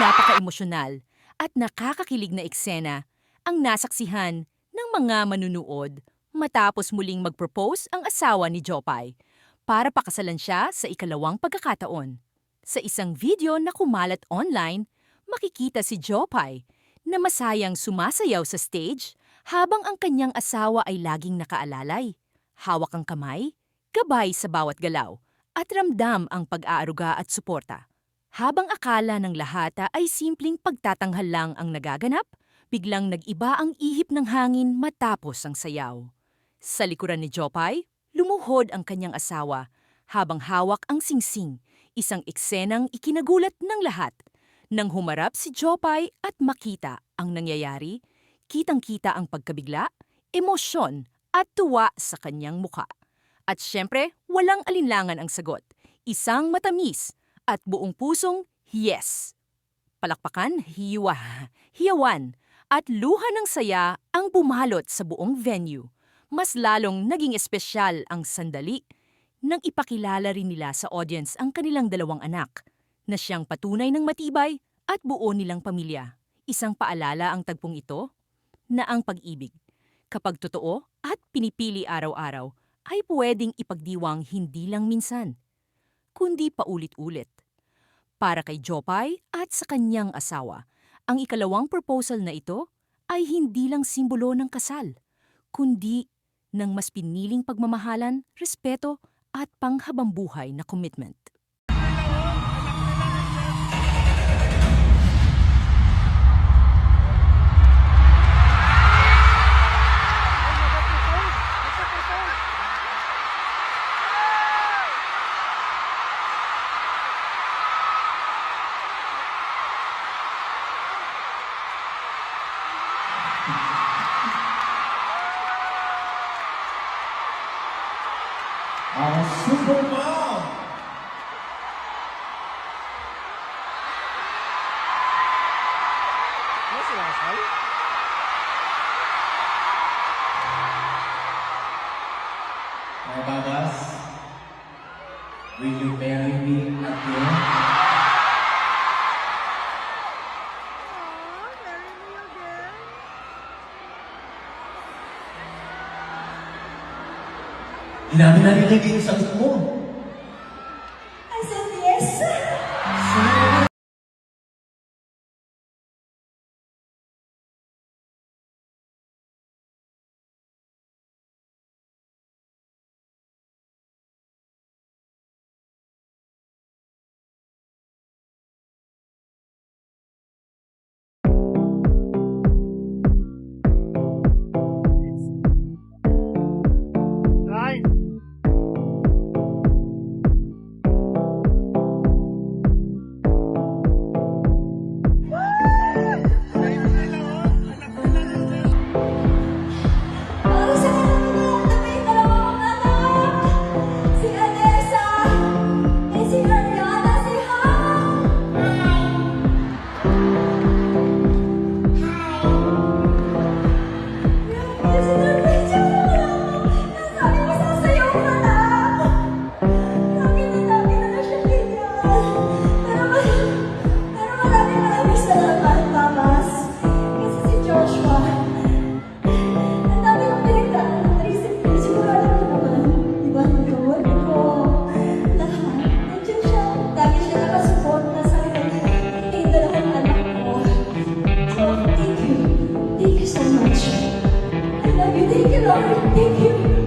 napaka-emosyonal at nakakakilig na eksena ang nasaksihan ng mga manunood matapos muling mag-propose ang asawa ni Jopay para pakasalan siya sa ikalawang pagkakataon. Sa isang video na kumalat online, makikita si Jopay na masayang sumasayaw sa stage habang ang kanyang asawa ay laging nakaalalay. Hawak ang kamay, gabay sa bawat galaw, at ramdam ang pag-aaruga at suporta. Habang akala ng lahata ay simpleng pagtatanghal lang ang nagaganap, biglang nag-iba ang ihip ng hangin matapos ang sayaw. Sa likuran ni Jopay, lumuhod ang kanyang asawa habang hawak ang singsing, isang eksenang ikinagulat ng lahat. Nang humarap si Jopay at makita ang nangyayari, kitang-kita ang pagkabigla, emosyon at tuwa sa kanyang muka. At syempre, walang alinlangan ang sagot, isang matamis at buong pusong yes. Palakpakan, hiyawan, at luha ng saya ang bumalot sa buong venue. Mas lalong naging espesyal ang sandali nang ipakilala rin nila sa audience ang kanilang dalawang anak, na siyang patunay ng matibay at buo nilang pamilya. Isang paalala ang tagpong ito na ang pag-ibig, kapag totoo at pinipili araw-araw, ay pwedeng ipagdiwang hindi lang minsan, kundi paulit-ulit. Para kay Jopay at sa kanyang asawa, ang ikalawang proposal na ito ay hindi lang simbolo ng kasal, kundi ng mas piniling pagmamahalan, respeto at panghabambuhay na commitment. Supermom! Ano sinasal? My babas, will you marry me again? Hindi namin narinig yung sagot mo. I said yes. Nice! Para sa kanila na may dalawang anak. Si Anessa, and si Ariana, si Han. Hi. Si Norwegia mo lang. Nasabi mo sasayaw ka lang. Lagi na siya ganyan. Pero maraming salamat, Mamas. Kasi si Joshua, ang dami kong pinagdaan ng naisip ko. Sigurado ko naman, di ba, magkawag ko. Lahat. Nandiyan siya. Lagi siya nakasuporta sa akin. Hindi yung dalawang anak ko. So, thank you. Thank you so much. I love you. Thank you, Lord. Thank you.